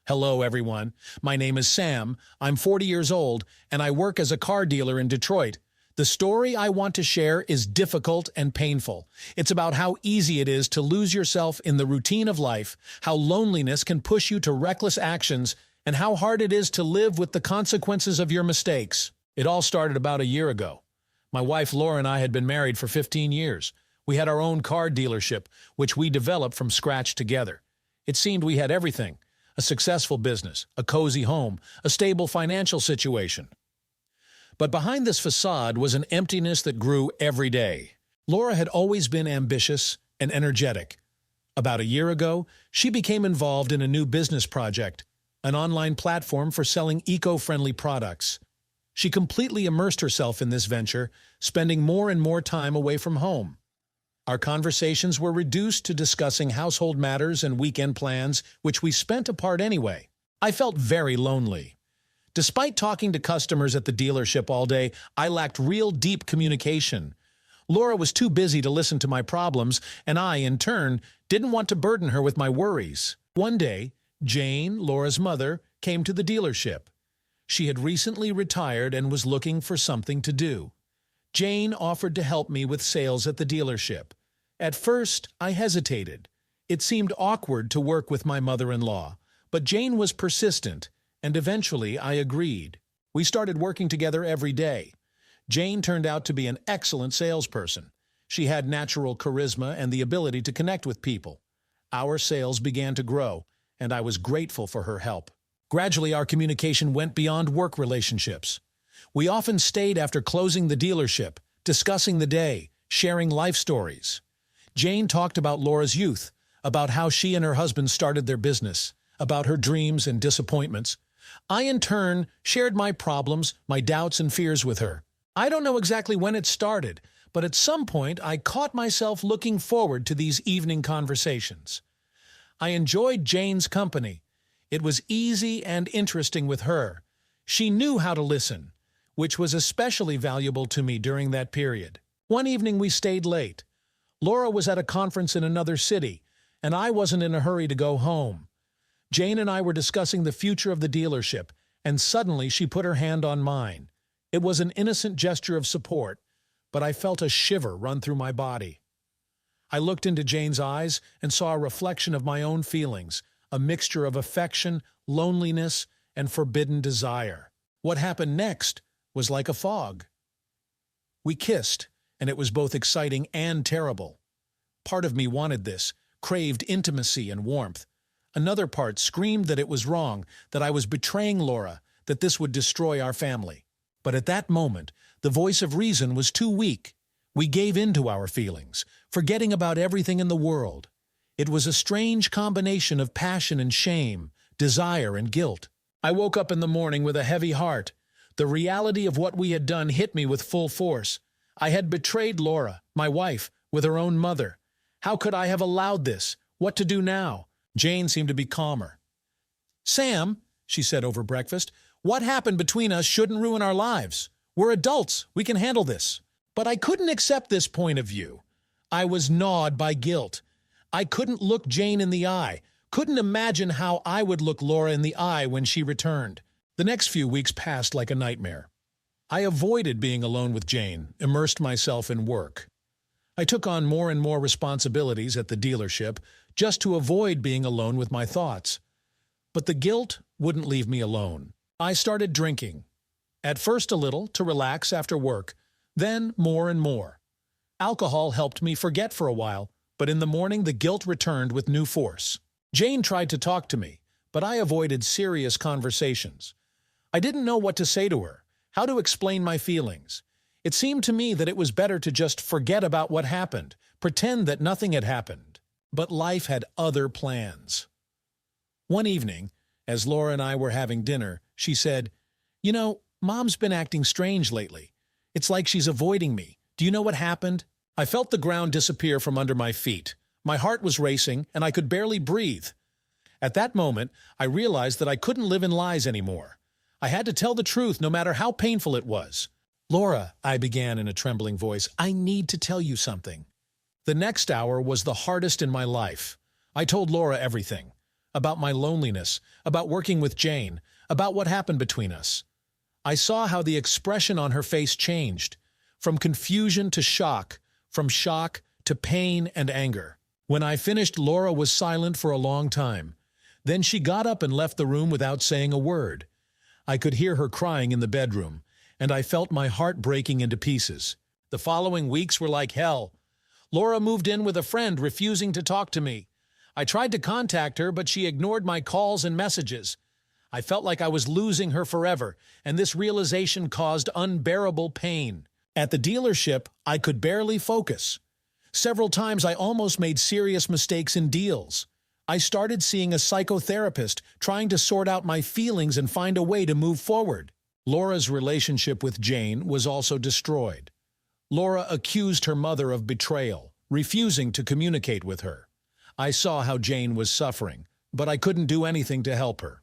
Hello, everyone. My name is Sam. I'm 40 years old, and I work as a car dealer in Detroit. The story I want to share is difficult and painful. It's about how easy it is to lose yourself in the routine of life, how loneliness can push you to reckless actions, and how hard it is to live with the consequences of your mistakes. It all started about a year ago. My wife Laura and I had been married for 15 years. We had our own car dealership, which we developed from scratch together. It seemed we had everything: a successful business, a cozy home, a stable financial situation. But behind this facade was an emptiness that grew every day. Laura had always been ambitious and energetic. About a year ago, she became involved in a new business project, an online platform for selling eco-friendly products. She completely immersed herself in this venture, spending more and more time away from home. Our conversations were reduced to discussing household matters and weekend plans, which we spent apart anyway. I felt very lonely. Despite talking to customers at the dealership all day, I lacked real deep communication. Laura was too busy to listen to my problems, and I, in turn, didn't want to burden her with my worries. One day, Jane, Laura's mother, came to the dealership. She had recently retired and was looking for something to do. Jane offered to help me with sales at the dealership. At first, I hesitated. It seemed awkward to work with my mother-in-law, but Jane was persistent, and eventually I agreed. We started working together every day. Jane turned out to be an excellent salesperson. She had natural charisma and the ability to connect with people. Our sales began to grow, and I was grateful for her help. Gradually, our communication went beyond work relationships. We often stayed after closing the dealership, discussing the day, sharing life stories. Jane talked about Laura's youth, about how she and her husband started their business, about her dreams and disappointments. I, in turn, shared my problems, my doubts and fears with her. I don't know exactly when it started, but at some point I caught myself looking forward to these evening conversations. I enjoyed Jane's company. It was easy and interesting with her. She knew how to listen, which was especially valuable to me during that period. One evening we stayed late. Laura was at a conference in another city, and I wasn't in a hurry to go home. Jane and I were discussing the future of the dealership, and suddenly she put her hand on mine. It was an innocent gesture of support, but I felt a shiver run through my body. I looked into Jane's eyes and saw a reflection of my own feelings, a mixture of affection, loneliness, and forbidden desire. What happened next was like a fog. We kissed, and it was both exciting and terrible. Part of me wanted this, craved intimacy and warmth. Another part screamed that it was wrong, that I was betraying Laura, that this would destroy our family. But at that moment, the voice of reason was too weak. We gave in to our feelings, forgetting about everything in the world. It was a strange combination of passion and shame, desire and guilt. I woke up in the morning with a heavy heart. The reality of what we had done hit me with full force. I had betrayed Laura, my wife, with her own mother. How could I have allowed this? What to do now? Jane seemed to be calmer. "Sam," she said over breakfast, "what happened between us shouldn't ruin our lives. We're adults. We can handle this." But I couldn't accept this point of view. I was gnawed by guilt. I couldn't look Jane in the eye, couldn't imagine how I would look Laura in the eye when she returned. The next few weeks passed like a nightmare. I avoided being alone with Jane, immersed myself in work. I took on more and more responsibilities at the dealership just to avoid being alone with my thoughts. But the guilt wouldn't leave me alone. I started drinking. At first a little, to relax after work, then more and more. Alcohol helped me forget for a while, but in the morning the guilt returned with new force. Jane tried to talk to me, but I avoided serious conversations. I didn't know what to say to her, how to explain my feelings. It seemed to me that it was better to just forget about what happened, pretend that nothing had happened. But life had other plans. One evening, as Laura and I were having dinner, she said, "You know, Mom's been acting strange lately. It's like she's avoiding me. Do you know what happened?" I felt the ground disappear from under my feet. My heart was racing, and I could barely breathe. At that moment, I realized that I couldn't live in lies anymore. I had to tell the truth, no matter how painful it was. "Laura," I began in a trembling voice, "I need to tell you something." The next hour was the hardest in my life. I told Laura everything. about my loneliness, about working with Jane, about what happened between us. I saw how the expression on her face changed, from confusion to shock, from shock to pain and anger. When I finished, Laura was silent for a long time. Then she got up and left the room without saying a word. I could hear her crying in the bedroom, and I felt my heart breaking into pieces. The following weeks were like hell. Laura moved in with a friend, refusing to talk to me. I tried to contact her, but she ignored my calls and messages. I felt like I was losing her forever, and this realization caused unbearable pain. At the dealership, I could barely focus. Several times I almost made serious mistakes in deals. I started seeing a psychotherapist, trying to sort out my feelings and find a way to move forward. Laura's relationship with Jane was also destroyed. Laura accused her mother of betrayal, refusing to communicate with her. I saw how Jane was suffering, but I couldn't do anything to help her.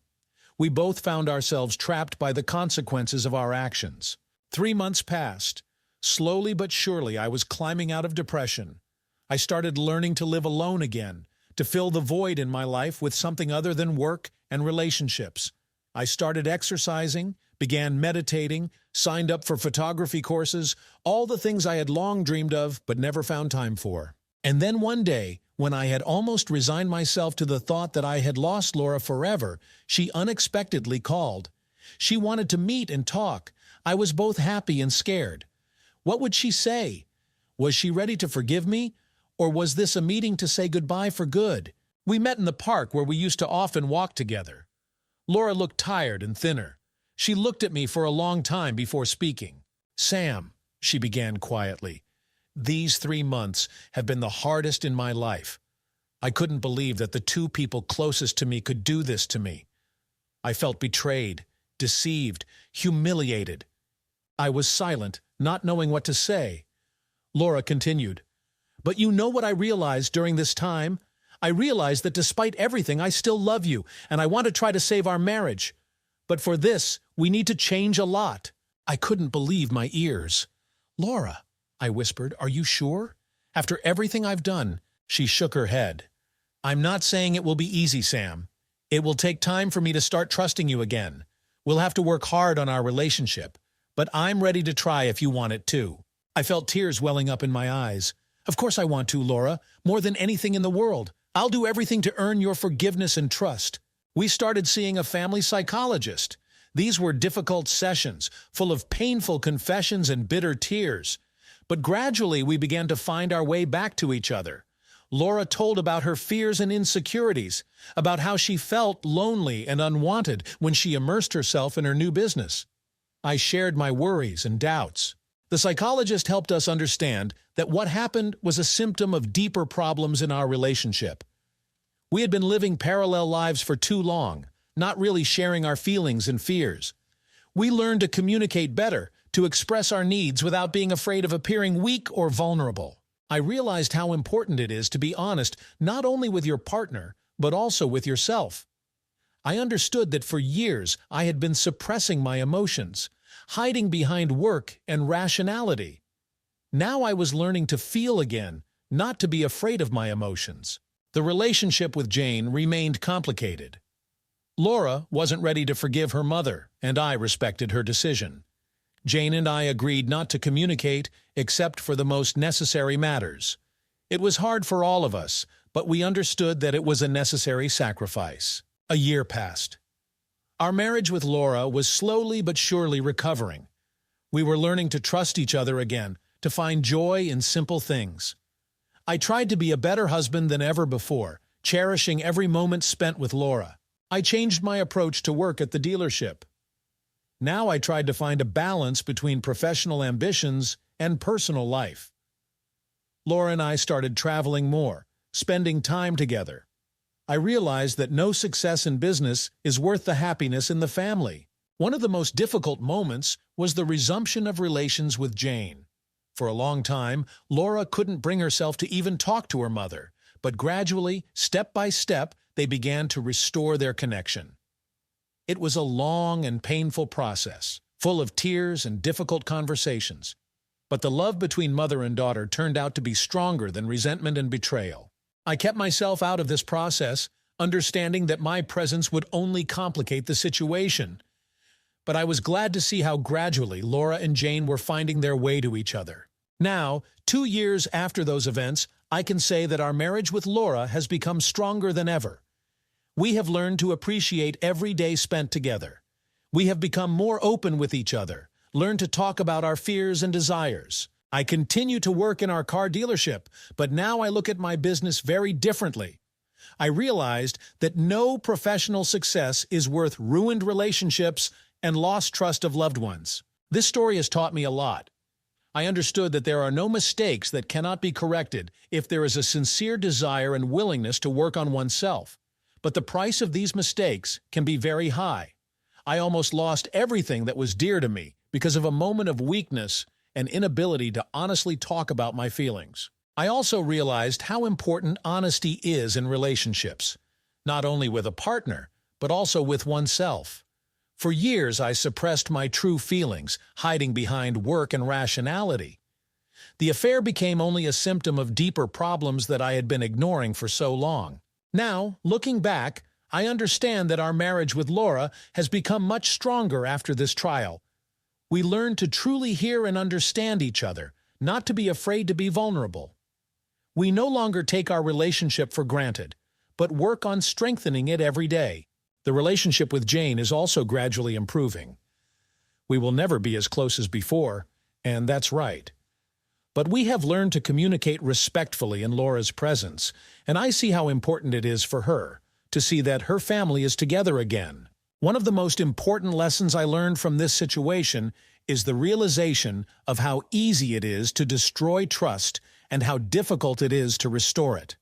We both found ourselves trapped by the consequences of our actions. 3 months passed. Slowly but surely, I was climbing out of depression. I started learning to live alone again, to fill the void in my life with something other than work and relationships. I started exercising, began meditating, signed up for photography courses, all the things I had long dreamed of but never found time for. And then one day, when I had almost resigned myself to the thought that I had lost Laura forever, she unexpectedly called. She wanted to meet and talk. I was both happy and scared. What would she say? Was she ready to forgive me? Or was this a meeting to say goodbye for good? We met in the park where we used to often walk together. Laura looked tired and thinner. She looked at me for a long time before speaking. "Sam," she began quietly, "these 3 months have been the hardest in my life. I couldn't believe that the 2 people closest to me could do this to me. I felt betrayed, deceived, humiliated." I was silent, not knowing what to say. Laura continued, "But you know what I realized during this time? I realized that despite everything, I still love you, and I want to try to save our marriage. But for this, we need to change a lot." I couldn't believe my ears. "Laura," I whispered, "are you sure? After everything I've done?" She shook her head. "I'm not saying it will be easy, Sam. It will take time for me to start trusting you again. We'll have to work hard on our relationship. But I'm ready to try if you want it too." I felt tears welling up in my eyes. "Of course I want to, Laura, more than anything in the world. I'll do everything to earn your forgiveness and trust." We started seeing a family psychologist. These were difficult sessions, full of painful confessions and bitter tears. But gradually we began to find our way back to each other. Laura told about her fears and insecurities, about how she felt lonely and unwanted when she immersed herself in her new business. I shared my worries and doubts. The psychologist helped us understand that what happened was a symptom of deeper problems in our relationship. We had been living parallel lives for too long, not really sharing our feelings and fears. We learned to communicate better, to express our needs without being afraid of appearing weak or vulnerable. I realized how important it is to be honest not only with your partner, but also with yourself. I understood that for years I had been suppressing my emotions, hiding behind work and rationality. Now I was learning to feel again, not to be afraid of my emotions. The relationship with Jane remained complicated. Laura wasn't ready to forgive her mother, and I respected her decision. Jane and I agreed not to communicate except for the most necessary matters. It was hard for all of us, but we understood that it was a necessary sacrifice. A year passed. Our marriage with Laura was slowly but surely recovering. We were learning to trust each other again, to find joy in simple things. I tried to be a better husband than ever before, cherishing every moment spent with Laura. I changed my approach to work at the dealership. Now I tried to find a balance between professional ambitions and personal life. Laura and I started traveling more, spending time together. I realized that no success in business is worth the happiness in the family. One of the most difficult moments was the resumption of relations with Jane. For a long time, Laura couldn't bring herself to even talk to her mother, but gradually, step by step, they began to restore their connection. It was a long and painful process, full of tears and difficult conversations. But the love between mother and daughter turned out to be stronger than resentment and betrayal. I kept myself out of this process, understanding that my presence would only complicate the situation. But I was glad to see how gradually Laura and Jane were finding their way to each other. Now, 2 years after those events, I can say that our marriage with Laura has become stronger than ever. We have learned to appreciate every day spent together. We have become more open with each other, learned to talk about our fears and desires. I continue to work in our car dealership, but now I look at my business very differently. I realized that no professional success is worth ruined relationships and lost trust of loved ones. This story has taught me a lot. I understood that there are no mistakes that cannot be corrected if there is a sincere desire and willingness to work on oneself. But the price of these mistakes can be very high. I almost lost everything that was dear to me because of a moment of weakness and inability to honestly talk about my feelings. I also realized how important honesty is in relationships, not only with a partner, but also with oneself. For years, I suppressed my true feelings, hiding behind work and rationality. The affair became only a symptom of deeper problems that I had been ignoring for so long. Now, looking back, I understand that our marriage with Laura has become much stronger after this trial. We learned to truly hear and understand each other, not to be afraid to be vulnerable. We no longer take our relationship for granted, but work on strengthening it every day. The relationship with Jane is also gradually improving. We will never be as close as before, and that's right. But we have learned to communicate respectfully in Laura's presence, and I see how important it is for her to see that her family is together again. One of the most important lessons I learned from this situation is the realization of how easy it is to destroy trust and how difficult it is to restore it.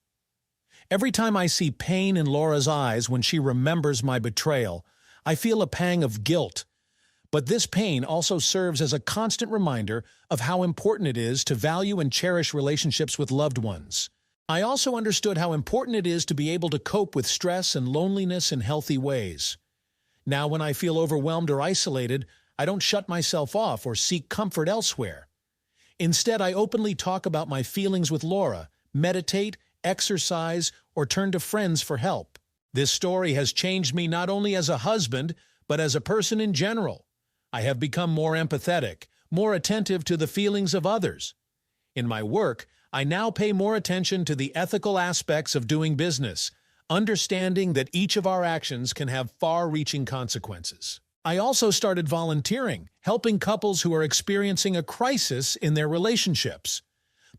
Every time I see pain in Laura's eyes when she remembers my betrayal, I feel a pang of guilt. But this pain also serves as a constant reminder of how important it is to value and cherish relationships with loved ones. I also understood how important it is to be able to cope with stress and loneliness in healthy ways. Now, when I feel overwhelmed or isolated, I don't shut myself off or seek comfort elsewhere. Instead, I openly talk about my feelings with Laura, meditate, exercise, or turn to friends for help. This story has changed me not only as a husband, but as a person in general. I have become more empathetic, more attentive to the feelings of others. In my work, I now pay more attention to the ethical aspects of doing business, understanding that each of our actions can have far-reaching consequences. I also started volunteering, helping couples who are experiencing a crisis in their relationships.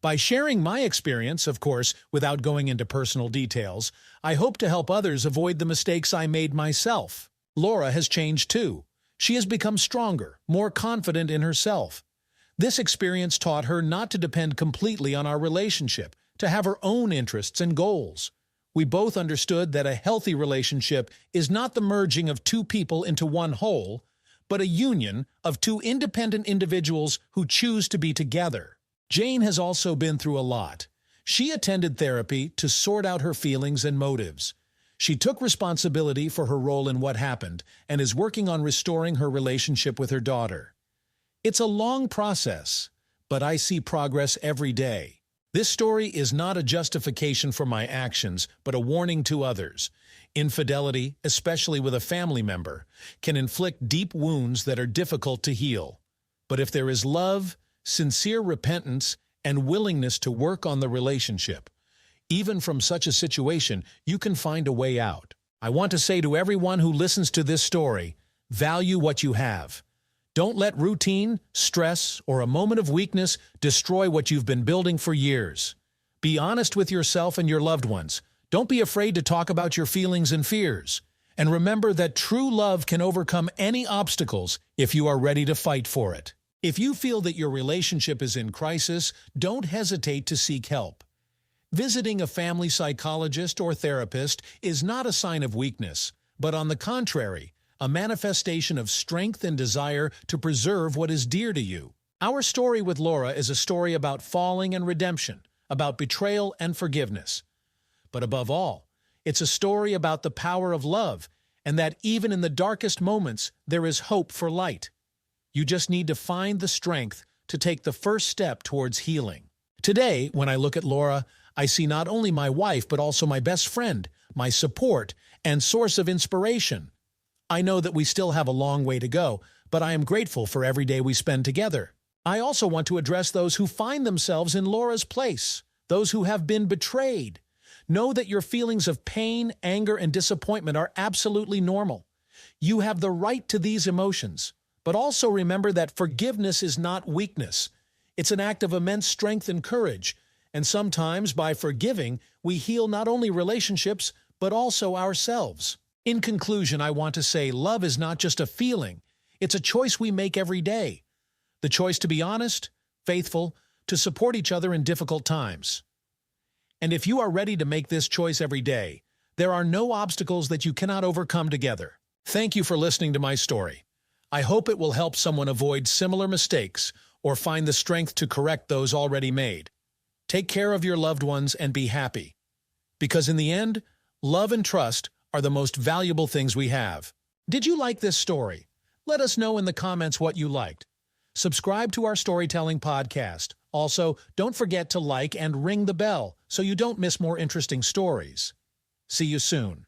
By sharing my experience, of course, without going into personal details, I hope to help others avoid the mistakes I made myself. Laura has changed too. She has become stronger, more confident in herself. This experience taught her not to depend completely on our relationship, to have her own interests and goals. We both understood that a healthy relationship is not the merging of two people into one whole, but a union of two independent individuals who choose to be together. Jane has also been through a lot. She attended therapy to sort out her feelings and motives. She took responsibility for her role in what happened and is working on restoring her relationship with her daughter. It's a long process, but I see progress every day. This story is not a justification for my actions, but a warning to others. Infidelity, especially with a family member, can inflict deep wounds that are difficult to heal. But if there is love, sincere repentance, and willingness to work on the relationship, even from such a situation, you can find a way out. I want to say to everyone who listens to this story, value what you have. Don't let routine, stress, or a moment of weakness destroy what you've been building for years. Be honest with yourself and your loved ones. Don't be afraid to talk about your feelings and fears. And remember that true love can overcome any obstacles if you are ready to fight for it. If you feel that your relationship is in crisis, don't hesitate to seek help. Visiting a family psychologist or therapist is not a sign of weakness, but on the contrary, a manifestation of strength and desire to preserve what is dear to you. Our story with Laura is a story about falling and redemption, about betrayal and forgiveness. But above all, it's a story about the power of love, and that even in the darkest moments, there is hope for light. You just need to find the strength to take the first step towards healing. Today, when I look at Laura, I see not only my wife but also my best friend, my support, and source of inspiration. I know that we still have a long way to go, but I am grateful for every day we spend together. I also want to address those who find themselves in Laura's place, those who have been betrayed. Know that your feelings of pain, anger, and disappointment are absolutely normal. You have the right to these emotions, but also remember that forgiveness is not weakness. It's an act of immense strength and courage, and sometimes by forgiving, we heal not only relationships, but also ourselves. In conclusion, I want to say love is not just a feeling, it's a choice we make every day. The choice to be honest, faithful, to support each other in difficult times. And if you are ready to make this choice every day, there are no obstacles that you cannot overcome together. Thank you for listening to my story. I hope it will help someone avoid similar mistakes or find the strength to correct those already made. Take care of your loved ones and be happy. Because in the end, love and trust are the most valuable things we have. Did you like this story? Let us know in the comments what you liked. Subscribe to our storytelling podcast. Also, don't forget to like and ring the bell so you don't miss more interesting stories. See you soon.